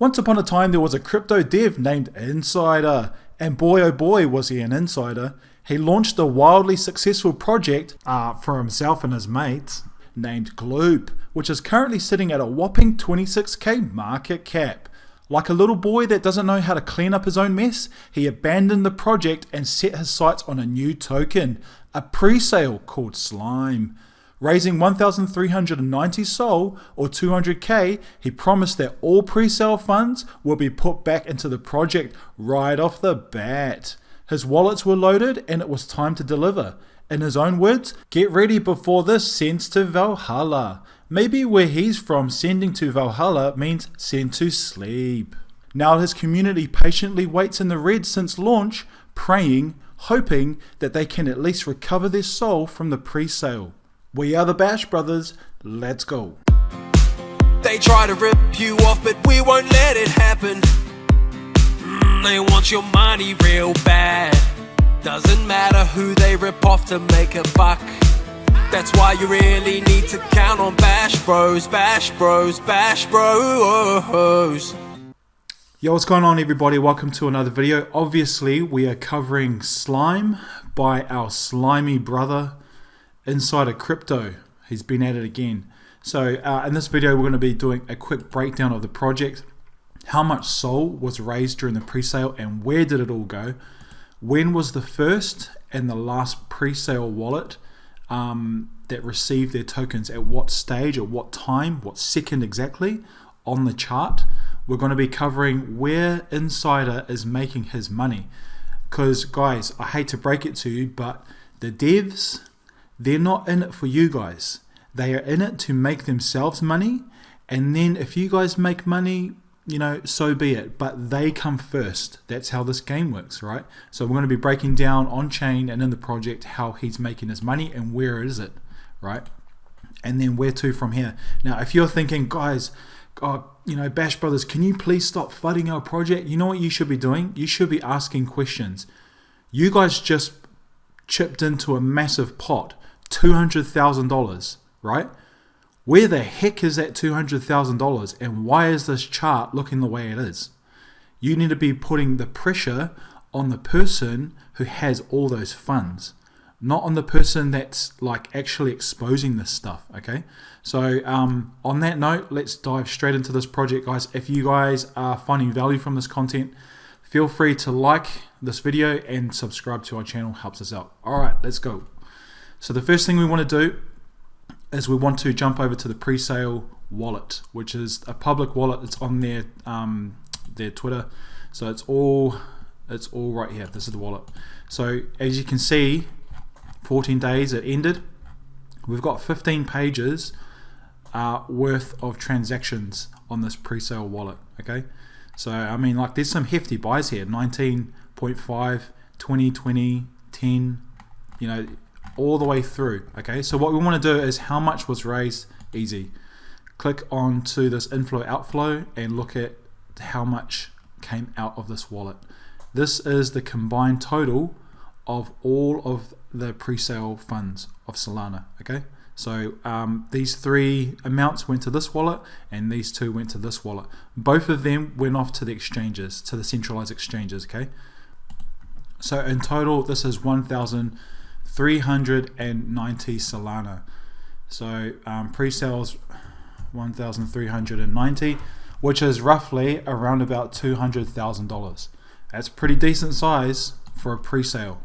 Once upon a time, there was a crypto dev named Insyder, and boy oh boy was he an insider. He launched a wildly successful project for himself and his mates named Gloop, which is currently sitting at a whopping 26k market cap. Like a little boy that doesn't know how to clean up his own mess, he abandoned the project and set his sights on a new token, a pre-sale called Slime. Raising 1,390 SOL or 200k, he promised that all pre-sale funds will be put back into the project right off the bat. His wallets were loaded and it was time to deliver. In his own words, get ready before this sends to Valhalla. Maybe where he's from, sending to Valhalla means send to sleep. Now his community patiently waits in the red since launch, praying, hoping that they can at least recover their soul from the pre-sale. We are the Bash Brothers, let's go. They try to rip you off, but we won't let it happen. They want your money real bad. Doesn't matter who they rip off to make a buck. That's why you really need to count on Bash Bros, Bash Bros, Bash Bros. Yo, what's going on everybody? Welcome to another video. Obviously, we are covering Slime by our slimy brother, Insyder Crypto. He's been at it again. So in this video, we're going to be doing a quick breakdown of the project. How much SOL was raised during the pre-sale and where did it all go? When was the first and the last pre-sale wallet that received their tokens, at what stage, at what time, what second exactly on the chart? We're going to be covering where Insyder is making his money. Because guys, I hate to break it to you, but the devs, they're not in it for you guys. They are in it to make themselves money. And then if you guys make money, you know, so be it. But they come first. That's how this game works, right? So we're going to be breaking down on chain and in the project how he's making his money and where is it, right? And then where to from here. Now, if you're thinking, guys, you know, Bash Brothers, can you please stop flooding our project? You know what you should be doing? You should be asking questions. You guys just chipped into a massive pot, $200,000, right? Where the heck is that $200,000 and why is this chart looking the way it is? You need to be putting the pressure on the person who has all those funds, not on the person that's like actually exposing this stuff, okay? So on that note, let's dive straight into this project, guys. If you guys are finding value from this content, feel free to like this video and subscribe to our channel, helps us out. All right, let's go. So the first thing we want to do is we want to jump over to the pre-sale wallet, which is a public wallet. It's on their Twitter. So it's all right here. This is the wallet. So as you can see, 14 days it ended. We've got 15 pages worth of transactions on this pre-sale wallet. Okay. So I mean, like, there's some hefty buys here. 19.5, 20, 20, 10, you know, all the way through. Okay, so what we want to do is how much was raised. Easy. Click on to this inflow outflow and look at how much came out of this wallet. This is the combined total of all of the pre-sale funds of Solana. Okay, so these three amounts went to this wallet and these two went to this wallet. Both of them went off to the exchanges, to the centralized exchanges. Okay, so in total this is 1,390 Solana. So pre-sales 1,390, which is roughly around about $200,000. That's pretty decent size for a pre-sale.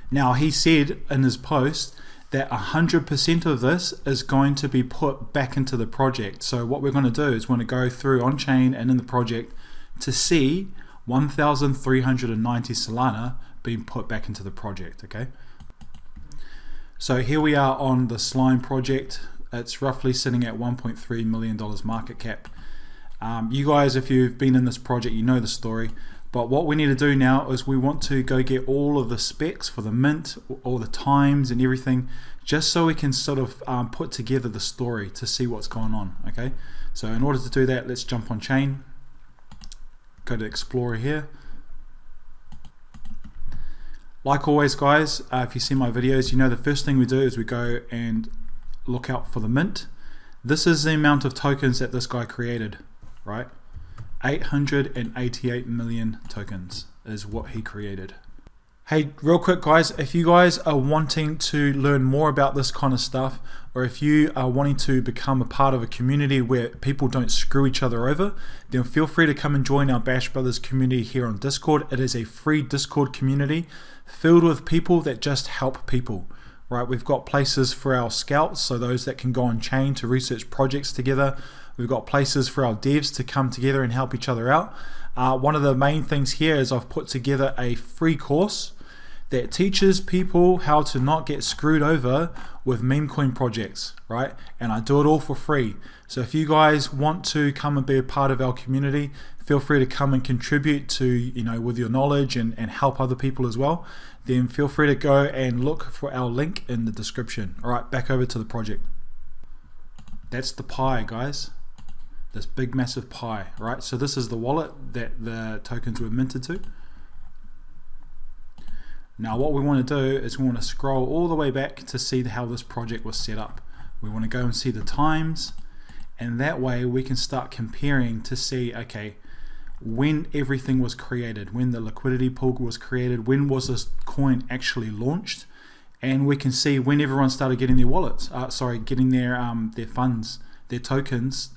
Now he said in his post that 100% of this is going to be put back into the project. So what we're going to do is we're going to go through on chain and in the project to see 1,390 Solana being put back into the project. Okay. So here we are on the Slime project. It's roughly sitting at $1.3 million market cap. You guys, if you've been in this project, you know the story. But what we need to do now is we want to go get all of the specs for the mint, all the times and everything, just so we can sort of put together the story to see what's going on. Okay. So in order to do that, let's jump on chain. Go to Explorer here. Like always, guys, if you see my videos, you know the first thing we do is we go and look out for the mint. This is the amount of tokens that this guy created, right? 888 million tokens is what he created. Hey, real quick guys, if you guys are wanting to learn more about this kind of stuff, or if you are wanting to become a part of a community where people don't screw each other over, then feel free to come and join our Bash Brothers community here on Discord. It is a free Discord community filled with people that just help people. Right, we've got places for our scouts, so those that can go on chain to research projects together. We've got places for our devs to come together and help each other out. One of the main things here is I've put together a free course that teaches people how to not get screwed over with meme coin projects, right? And I do it all for free. So if you guys want to come and be a part of our community, feel free to come and contribute to, with your knowledge and help other people as well. Then feel free to go and look for our link in the description. All right, back over to the project. That's the pie, guys. This big massive pie, right? So this is the wallet that the tokens were minted to. Now what we want to do is we want to scroll all the way back to see how this project was set up. We want to go and see the times, and that way we can start comparing to see, okay, when everything was created, when the liquidity pool was created, when was this coin actually launched, and we can see when everyone started getting their wallets, getting their funds, their tokens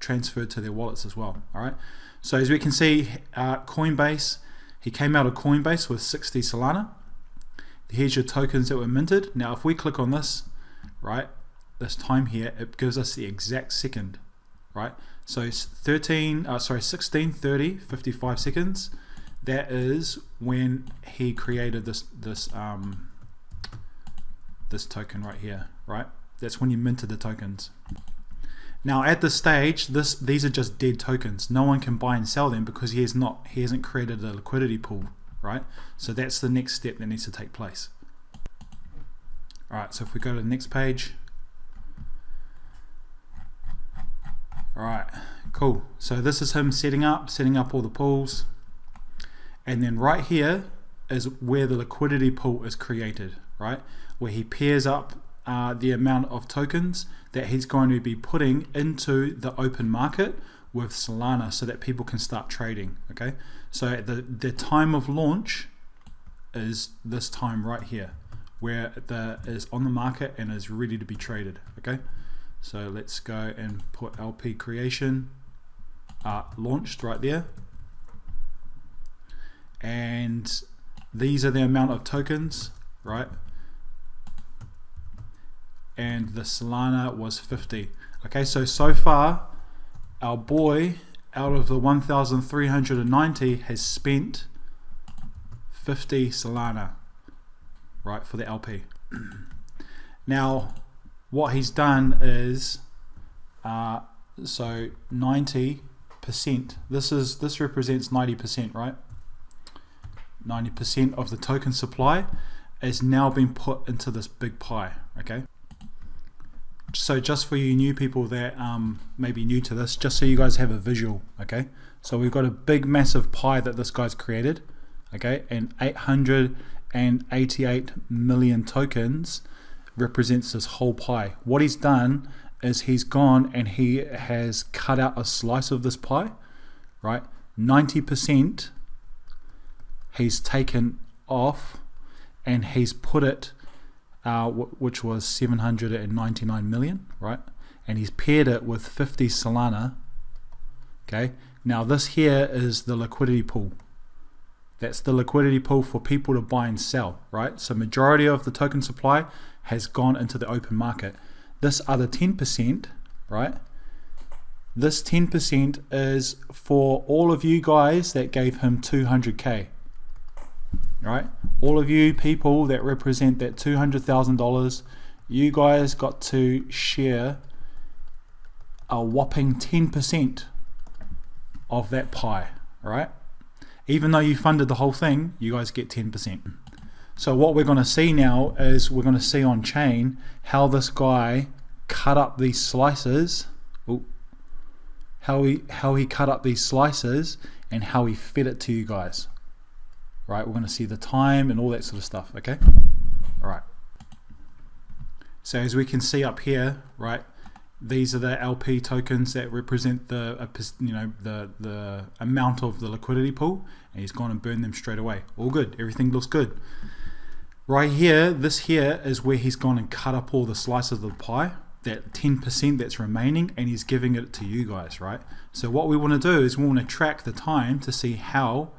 transferred to their wallets as well. All right. So as we can see, Coinbase, he came out of Coinbase with 60 Solana. Here's your tokens that were minted. Now, if we click on this, right, this time here, it gives us the exact second, right? So 16:30:55 seconds. That is when he created this token right here, right? That's when you minted the tokens. Now at this stage, these are just dead tokens. No one can buy and sell them because he hasn't created a liquidity pool, right? So that's the next step that needs to take place. All right, so if we go to the next page. All right, cool. So this is him setting up all the pools. And then right here is where the liquidity pool is created, right? Where he pairs up the amount of tokens that he's going to be putting into the open market with Solana so that people can start trading. Okay, so the time of launch is this time right here, where it is on the market and is ready to be traded. Okay, so let's go and put LP creation launched right there, and these are the amount of tokens, right? And the Solana was 50. Okay, so far our boy out of the 1,390 has spent 50 Solana, right, for the LP. Now what he's done is so 90%, this represents 90%, right? 90% of the token supply is now being put into this big pie. Okay, so just for you new people that may be new to this, just so you guys have a visual. Okay, so we've got a big massive pie that this guy's created, okay, and 888 million tokens represents this whole pie. What he's done is he's gone and he has cut out a slice of this pie, right? 90% he's taken off and he's put it which was 799 million, right? And he's paired it with 50 Solana. Okay, now this here is the liquidity pool. That's the liquidity pool for people to buy and sell, right? So majority of the token supply has gone into the open market. This other 10%, right? This 10% is for all of you guys that gave him 200K. Right, all of you people that represent that $200,000, you guys got to share a whopping 10% of that pie. Right, even though you funded the whole thing, you guys get 10%. So what we're going to see now is we're going to see on chain how this guy cut up these slices. How he cut up these slices and how he fed it to you guys. Right, we're going to see the time and all that sort of stuff. Okay, all right. So as we can see up here, right, These are the LP tokens that represent the the amount of the liquidity pool, and he's gone and burned them straight away. All good, everything looks good. Right here, this here is where he's gone and cut up all the slices of the pie, that 10% that's remaining, and he's giving it to you guys, right? So what we want to do is we want to track the time to see how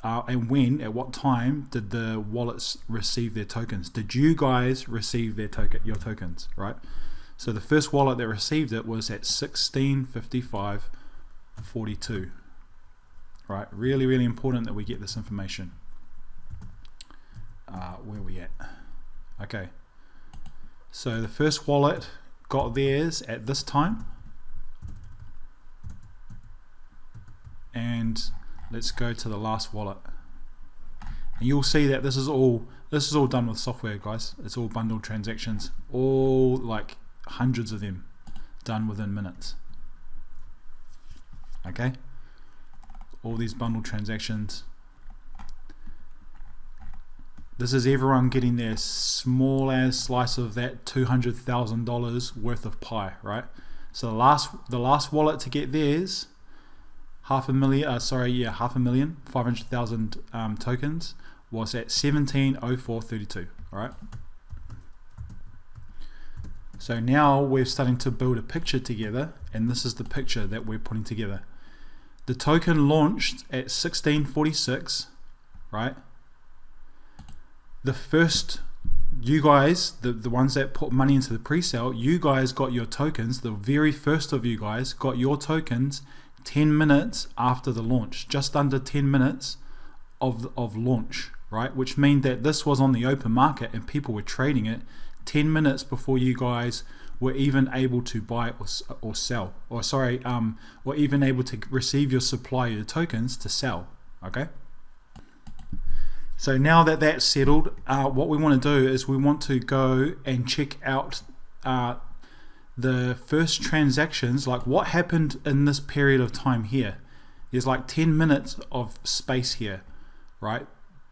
and when, at what time did the wallets receive their tokens. Did you guys receive your tokens, right? So the first wallet that received it was at 16:55:42, right? Really, really important that we get this information. Where are we at? Okay, so the first wallet got theirs at this time, and let's go to the last wallet, and you'll see that this is all done with software, guys. It's all bundled transactions, all like hundreds of them, done within minutes. Okay, all these bundled transactions. This is everyone getting their small as slice of that $200,000 worth of pie, right? So the last wallet to get theirs, 500,000 tokens, was at 17:04:32, right? So now we're starting to build a picture together, and this is the picture that we're putting together. The token launched at 16:46, right? The first, you guys, the ones that put money into the pre-sale, you guys got your tokens, the very first of you guys got your tokens 10 minutes after the launch, just under 10 minutes of launch, right? Which means that this was on the open market and people were trading it 10 minutes before you guys were even able to buy or sell, or even able to receive your supply of the tokens to sell, okay? So now that that's settled, what we want to do is we want to go and check out the first transactions, like what happened in this period of time here. There's like 10 minutes of space here, right?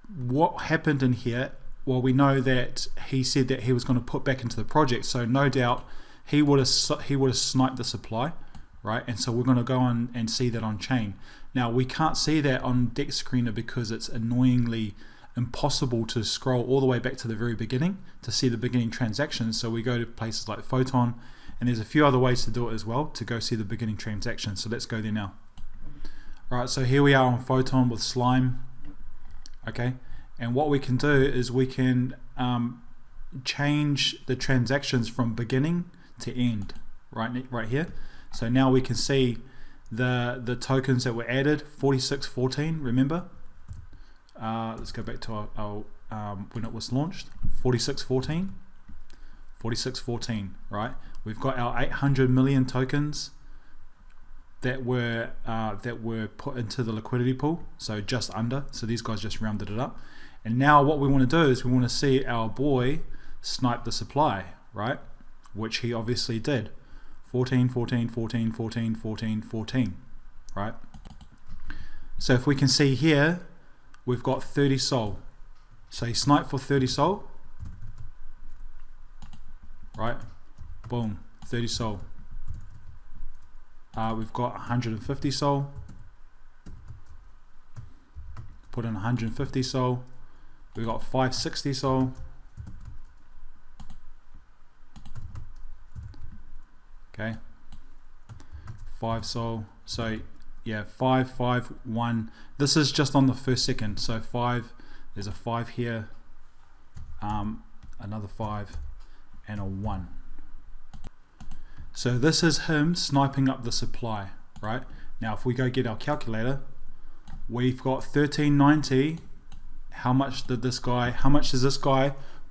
What happened in here? Well, we know that he said that he was going to put back into the project, so no doubt he would have sniped the supply, right? And so we're going to go on and see that on chain. Now we can't see that on Dex Screener because it's annoyingly impossible to scroll all the way back to the very beginning to see the beginning transactions. So we go to places like Photon, and there's a few other ways to do it as well to go see the beginning transactions. So let's go there now. All right, so here we are on Photon with Slime. Okay, and what we can do is we can change the transactions from beginning to end, right here. So now we can see the tokens that were added, 4614, remember? Let's go back to our when it was launched, 4614, right? We've got our 800 million tokens that were put into the liquidity pool, so just under. So these guys just rounded it up. And now what we want to do is we want to see our boy snipe the supply, right? Which he obviously did. 14, 14, 14, 14, 14, 14, right? So if we can see here, we've got 30 sol. So he sniped for 30 sol, right? Boom, 30 sol. We've got 150 sol. Put in 150 sol. We've got 560 sol. Okay. 5 sol. So yeah, 5, 5, 1. This is just on the first second. So 5, there's a 5 here, another 5, and a 1. So this is him sniping up the supply, right? Now if we go get our calculator, we've got 1390. How much does this guy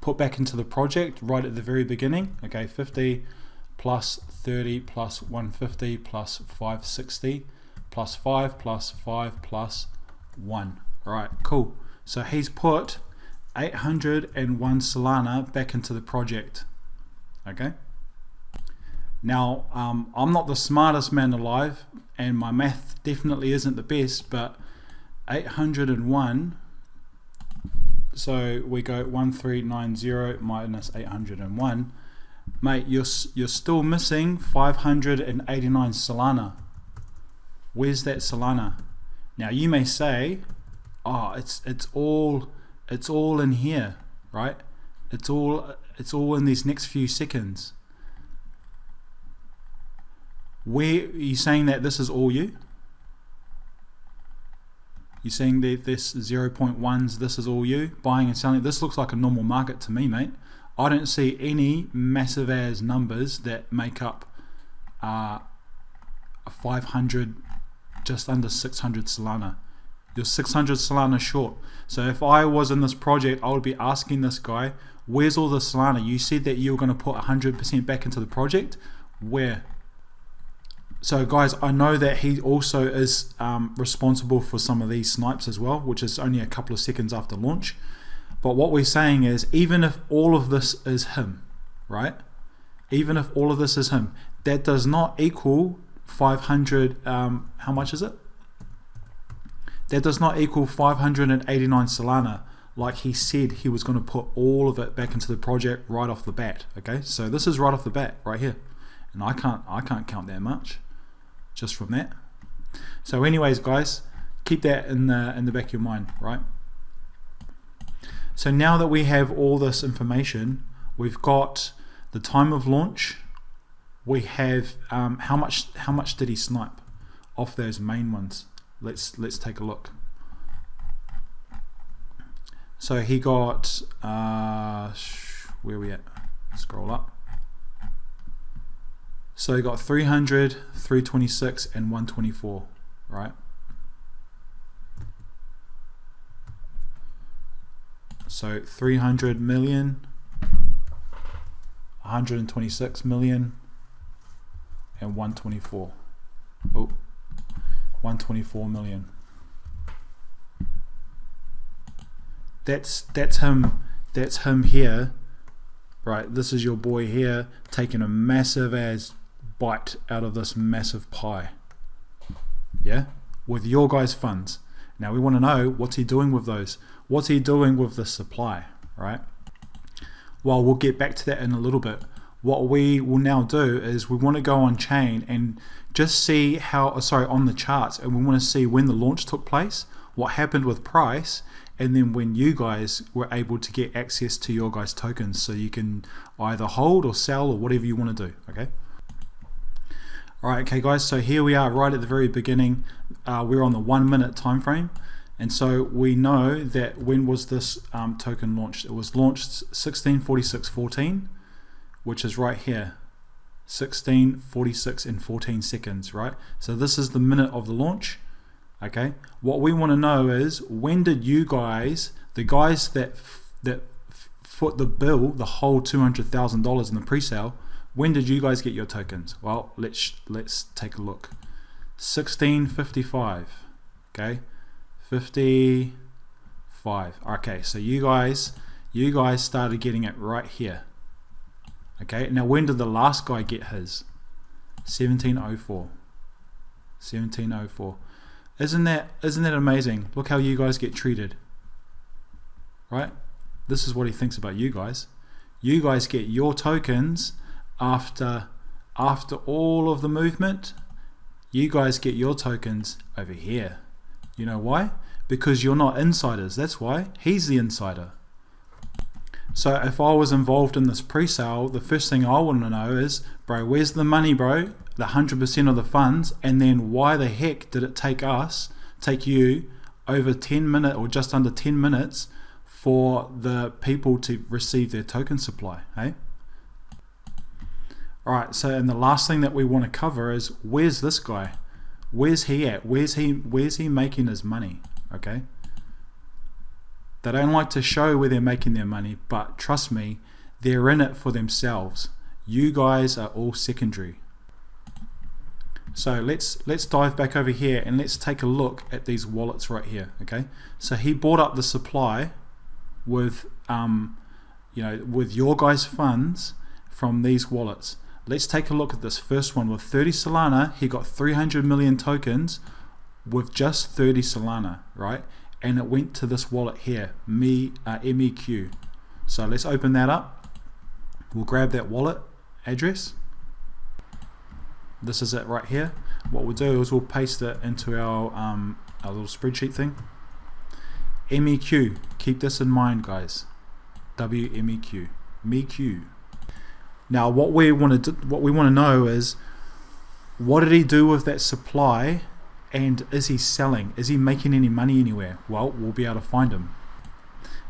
put back into the project right at the very beginning? Okay, 50 plus 30 plus 150 plus 560 plus 5 plus 5 plus 1. All right, cool. So he's put 801 Solana back into the project. Okay. Now, I'm not the smartest man alive, and my math definitely isn't the best, but 801, so we go 1390 minus 801, Mate, you're still missing 589 solana. Where's that solana? Now you may say, oh, it's all in here, right? It's all in these next few seconds. Where are you saying that this is all you? You're saying that this 0.1s, this is all you buying and selling? This looks like a normal market to me, mate. I don't see any massive as numbers that make up a 500, just under 600 solana. You're 600 solana short. So if I was in this project, I would be asking this guy, where's all the solana? You said that you were going to put 100% back into the project. Where? So guys, I know that he also is responsible for some of these snipes as well, which is only a couple of seconds after launch. But what we're saying is, even if all of this is him, right? Even if all of this is him, that does not equal 500, how much is it? That does not equal 589 solana, like he said he was going to put all of it back into the project right off the bat. Okay, so this is right off the bat, right here, and I can't count that much just from that. So anyways, guys, keep that in the back of your mind, right? So now that we have all this information, we've got the time of launch. We have how much did he snipe off those main ones? Let's take a look. So he got where are we at? Scroll up. So he got 300, 326, and 124, right? So 300 million, 126 million, and 124. Oh, 124 million. That's him. That's him here, right? This is your boy here taking a massive as bite out of this massive pie. Yeah, with your guys' funds. Now we want to know, what's he doing with those? What's he doing with the supply, right? Well, we'll get back to that in a little bit. What we will now do is we want to go on chain and just see how, on the charts, and we want to see when the launch took place, what happened with price, and then when you guys were able to get access to your guys' tokens, so you can either hold or sell or whatever you want to do, okay? Alright, okay guys, so here we are right at the very beginning. We're on the 1 minute time frame, and so we know that when was this token launched? It was launched 16:46:14, which is right here, 16:46 and 14 seconds, right? So this is the minute of the launch. Okay, what we want to know is, when did you guys, the guys that foot the bill, the whole $200,000 in the pre-sale, when did you guys get your tokens? Well, let's take a look. 16:55. Okay, 55. Okay, so you guys started getting it right here. Okay, now when did the last guy get his? 17:04. 17:04. Isn't that amazing? Look how you guys get treated, right? This is what he thinks about you guys. You guys get your tokens after all of the movement. You guys get your tokens over here. You know why? Because you're not insiders. That's why. He's the insider. So if I was involved in this pre-sale, the first thing I want to know is, bro, where's the money, bro? The 100% of the funds, and then why the heck did it take you over 10 minutes or just under 10 minutes for the people to receive their token supply, hey? Alright, so and the last thing that we want to cover is, where's this guy? Where's he at? Where's he making his money? Okay? They don't like to show where they're making their money, but trust me, they're in it for themselves. You guys are all secondary. So let's dive back over here and let's take a look at these wallets right here. Okay, so he bought up the supply with with your guys' funds from these wallets. Let's take a look at this first one. With 30 Solana, he got 300 million tokens with just 30 Solana, right? And it went to this wallet here, MEQ. So let's open that up. We'll grab that wallet. address. This is it right here. What we'll do is we'll paste it into our little spreadsheet thing. MEQ, keep this in mind, guys. WMEQ, MEQ. Now what we want to know is, what did he do with that supply, and is he selling? Is he making any money anywhere? Well, we'll be able to find him.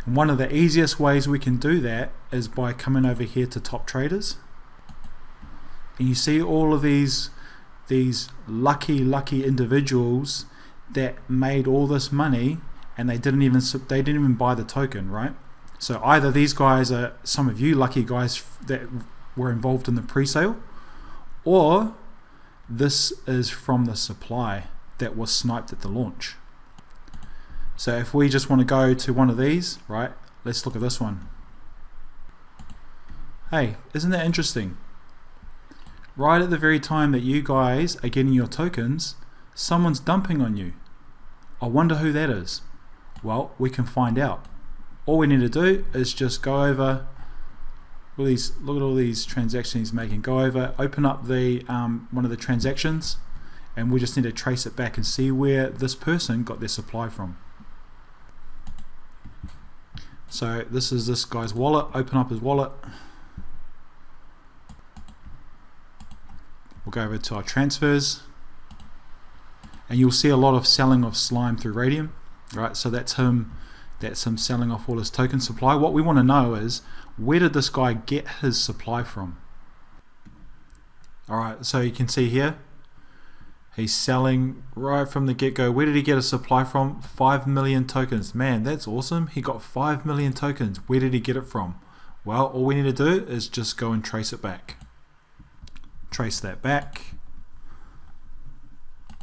And one of the easiest ways we can do that is by coming over here to top traders. And you see all of these lucky individuals that made all this money, and they didn't even buy the token, right? So either these guys are some of you lucky guys that were involved in the pre-sale, or this is from the supply that was sniped at the launch. So if we just want to go to one of these, right, let's look at this one. Hey, isn't that interesting? Right at the very time that you guys are getting your tokens, someone's dumping on you. I wonder who that is. Well, we can find out. All we need to do is just go over look at all these transactions he's making. Go over, open up the one of the transactions, and we just need to trace it back and see where this person got their supply from. So this is this guy's wallet. Open up his wallet. We'll go over to our transfers, and you'll see a lot of selling of slime through raydium, right? So that's him selling off all his token supply. What we want to know is, where did this guy get his supply from? Alright, so you can see here, he's selling right from the get-go. Where did he get a supply from? 5 million tokens. Man, that's awesome. He got 5 million tokens. Where did he get it from? Well, all we need to do is just go and trace it back. Trace that back.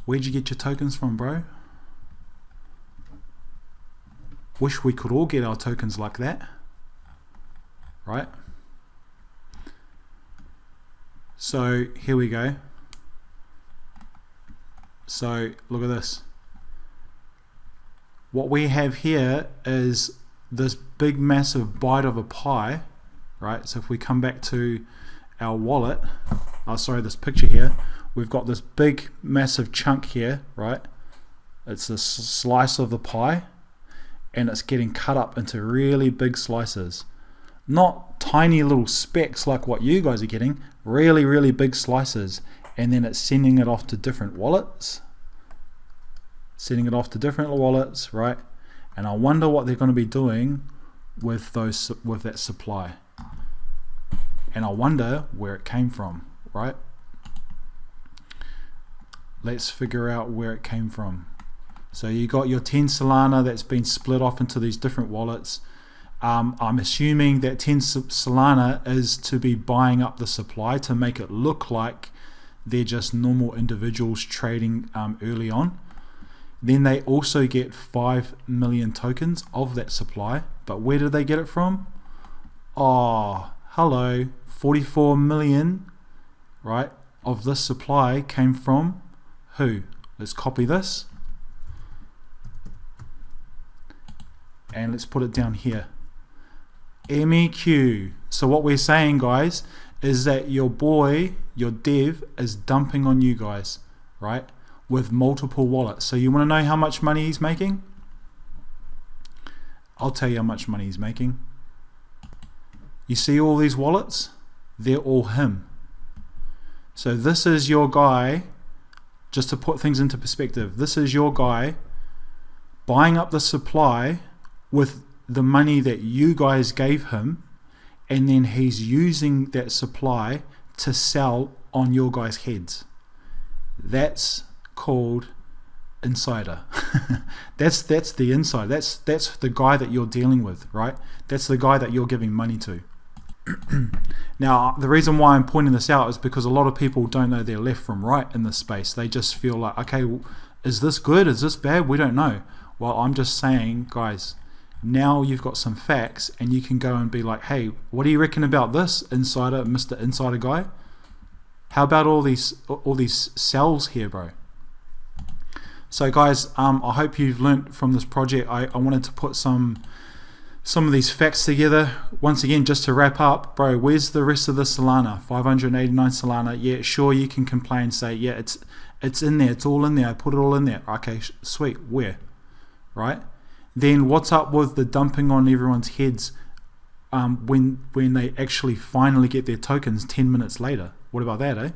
Where'd you get your tokens from, bro? Wish we could all get our tokens like that, right? So here we go. So look at this. What we have here is this big massive bite of a pie, right? So if we come back to our wallet, this picture here, we've got this big massive chunk here, right? It's a slice of the pie, and it's getting cut up into really big slices. Not tiny little specks like what you guys are getting, really big slices, and then it's sending it off to different wallets. Right? And I wonder what they're going to be doing with that supply. And I wonder where it came from, right? Let's figure out where it came from. So you got your 10 Solana that's been split off into these different wallets. I'm assuming that 10 Solana is to be buying up the supply to make it look like they're just normal individuals trading early on. Then they also get 5 million tokens of that supply. But where did they get it from? Oh, hello, 44 million, right, of this supply came from who? Let's copy this. And let's put it down here. MEQ. So what we're saying, guys, is that your boy, your dev, is dumping on you guys, right? With multiple wallets. So you want to know how much money he's making? I'll tell you how much money he's making. You see all these wallets? They're all him. So this is your guy, just to put things into perspective, this is your guy buying up the supply with the money that you guys gave him, and then he's using that supply to sell on your guys' heads. That's called insider. that's the insider. That's the guy that you're dealing with, right? That's the guy that you're giving money to. Now, the reason why I'm pointing this out is because a lot of people don't know their left from right in this space. They just feel like, okay, well, is this good? Is this bad? We don't know. Well, I'm just saying, guys, now you've got some facts, and you can go and be like, hey, what do you reckon about this, insider, Mr. Insider guy? How about all these cells here, bro? So guys, I hope you've learnt from this project. I wanted to put some some of these facts together. Once again, just to wrap up, bro, where's the rest of the Solana? 589 Solana. Yeah, sure, you can complain, say, yeah, it's in there, it's all in there, I put it all in there. Okay, sweet, where? Right? Then what's up with the dumping on everyone's heads when they actually finally get their tokens 10 minutes later? What about that, eh?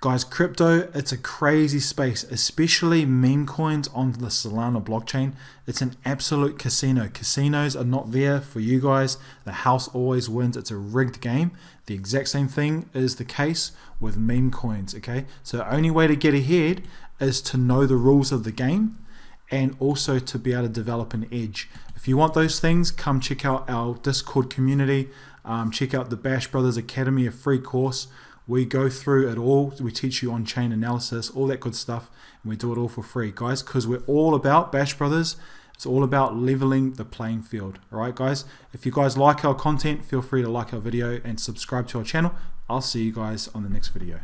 Guys, crypto, it's a crazy space, especially meme coins on the Solana blockchain. It's an absolute casino. Casinos are not there for you guys. The house always wins. It's a rigged game. The exact same thing is the case with meme coins, okay? So the only way to get ahead is to know the rules of the game and also to be able to develop an edge. If you want those things, come check out our Discord community. Check out the Bash Brothers Academy, a free course. We go through it all. We teach you on-chain analysis, all that good stuff, and we do it all for free, guys, because we're all about Bash Brothers. It's all about leveling the playing field. All right, guys? If you guys like our content, feel free to like our video and subscribe to our channel. I'll see you guys on the next video.